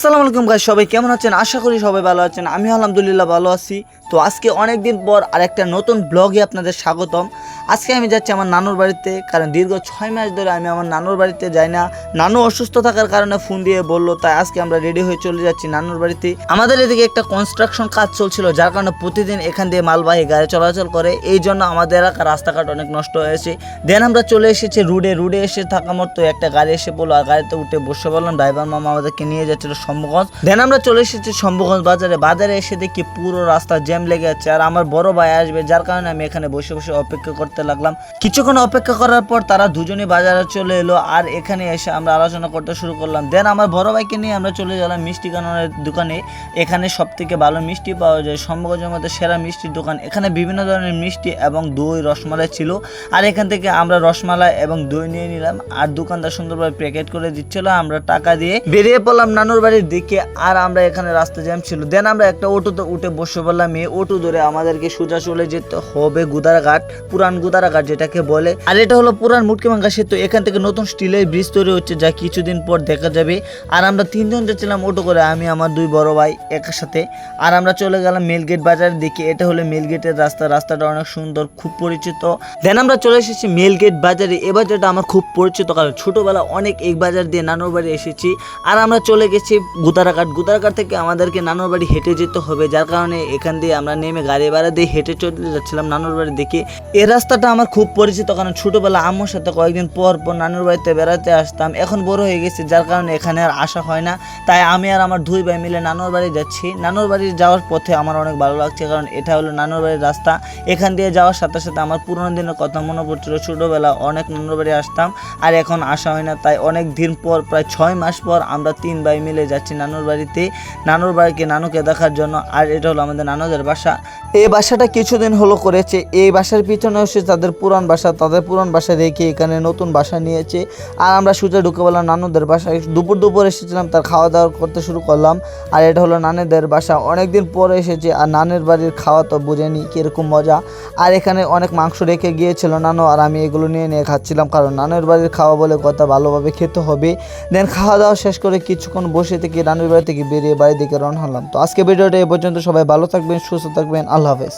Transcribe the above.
আসসালামু আলাইকুম গাইস, সবাই কেমন আছেন? আশা করি সবাই ভালো আছেন। আমি আলহামদুলিল্লাহ ভালো আছি। তো আজকে অনেক দিন পর আরেকটা নতুন ব্লগে আপনাদের স্বাগতম। আজকে আমি যাচ্ছি আমার নানুর বাড়িতে, কারণ দীর্ঘ 6 মাস ধরে আমি আমার নানুর বাড়িতে যাই না। নানু অসুস্থ থাকার কারণে ফোন দিয়ে বললো, তাই আজকে আমরা রেডি হয়ে চলে যাচ্ছি নানুর বাড়িতে। আমাদের এদিকে একটা কনস্ট্রাকশন কাজ চলছিল, যার কারণে প্রতিদিন এখান দিয়ে মালবাহী গাড়ি চলাচল করে, এই জন্য আমাদের এলাকার রাস্তাঘাট অনেক নষ্ট হয়েছে। দেন আমরা চলে এসেছি রুডে এসে থাকা মতো একটা গাড়ি এসে পড়লো, আর গাড়িতে উঠে বসে বললাম। ড্রাইভার মামা আমাদেরকে নিয়ে যাচ্ছিল শম্ভুগঞ্জ। দেন আমরা চলে এসেছি শম্ভুগঞ্জ বাজারে এসে দেখি পুরো রাস্তা জ্যাম লেগে আছে, আর আমার বড় ভাই আসবে, যার কারণে আমি এখানে বসে বসে অপেক্ষা করতে লাগলাম। কিছুক্ষণ অপেক্ষা করার পর তারা দুজনেই বাজারে চলে এলো, আর এখানে এসে আমরা আলোচনা করতে শুরু করলাম। দেন আমার বড় ভাইকে নিয়ে আমরা চলে গেলাম মিষ্টি কাননের দোকানে। এখানে সব থেকে ভালো মিষ্টি পাওয়া যায়, শম্ভুগঞ্জের মধ্যে সেরা মিষ্টির দোকান। এখানে বিভিন্ন ধরনের মিষ্টি এবং দই রসমালাই ছিল, আর এখান থেকে আমরা রসমালাই এবং দই নিয়ে নিলাম, আর দোকানদার সুন্দরভাবে প্যাকেট করে দিচ্ছিল। আমরা টাকা দিয়ে বেরিয়ে পড়লাম নানুর বাড়ির দিকে, আর আমরা এখানে রাস্তা জ্যাম ছিল। দেন আমরা একটা অটোতে উঠে বসে বললাম, এই অটো ধরে আমাদেরকে সোজা চলে যেতে হবে গুদারাঘাট, পুরান গুদারাঘাট যেটাকে বলে। আর এটা হলো পুরান মুটকিভাঙ্গা সেতু। এখান থেকে নতুন স্টিলের ব্রিজ তৈরি হচ্ছে, যা কিছুদিন পর দেখা যাবে। আর আমরা তিনজন যাচ্ছিলাম অটো করে, আমি আমার দুই বড় ভাই একসাথে। আর আমরা চলে গেলাম মেলগেট বাজারের দিকে। এটা হলো মেলগেটের রাস্তাটা অনেক সুন্দর, খুব পরিচিত। দেন আমরা চলে এসেছি মেলগেট বাজারে। এই বাজারটা আমার খুব পরিচিত, কারণ ছোটবেলা অনেক এই বাজার দিয়ে নানুর বাড়ি এসেছি। আর আমরা চলে গেছি গুদারাঘাট থেকে আমাদেরকে নানুর বাড়ি হেঁটে যেতে হবে, যার কারণে এখান দিয়ে আমরা নেমে গাড়ি ভাড়া দিয়ে হেঁটে চলে যাচ্ছিলাম নানুর বাড়ির দিকে। এই রাস্তাটা আমার খুব পরিচিত, কারণ ছোটবেলা আম্মুর সাথে কয়েকদিন পর নানুর বাড়িতে বেড়াতে আসতাম। এখন বড় হয়ে গেছি, যার কারণে এখানে আর আসা হয় না। তাই আমি আর আমার দুই ভাই মিলে নানুর বাড়ি যাচ্ছি। নানুর বাড়ি যাওয়ার পথে আমার অনেক ভালো লাগছে, কারণ এটা হলো নানুর বাড়ির রাস্তা। এখান দিয়ে যাওয়ার সাথে সাথে আমার পুরোনো দিনের কথা মনে পড়ছিল। ছোটবেলা অনেক নানুর বাড়ি আসতাম, আর এখন আসা হয় না। তাই অনেক দিন পর, প্রায় 6 মাস পর আমরা 3 ভাই মিলে যাচ্ছি নানুর বাড়িতে, নানুকে দেখার জন্য। আর এটা হলো আমাদের নানুদের বাসা। এই বাসাটা কিছুদিন হলো করেছে। এই বাসার পিছনে হচ্ছে তাদের পুরান বাসা রেখে এখানে নতুন বাসা নিয়েছে। আর আমরা সোজা ঢুকে বললাম নানুদের বাসায়। দুপুর এসেছিলাম, তার খাওয়া দাওয়া করতে শুরু করলাম। আর এটা হলো নানুদের বাসা, অনেকদিন পরে এসেছে। আর নানের বাড়ির খাওয়া তো বুঝেনি কিরকম মজা। আর এখানে অনেক মাংস রেখে গিয়েছিল নানু, আর আমি এগুলো নিয়ে খাচ্ছিলাম, কারণ নানুর বাড়ির খাওয়া বলে কথা, ভালোভাবে খেতে হবে। দেন খাওয়া দাওয়া শেষ করে কিছুক্ষণ বসে থেকে নানুর বাড়ি থেকে বেরিয়ে বাড়ির দিকে রওনা হলাম। তো আজকে ভিডিওটা এই পর্যন্ত। সবাই ভালো থাকবেন, সুস্থ থাকবেন, আল্লাহ হাফেজ।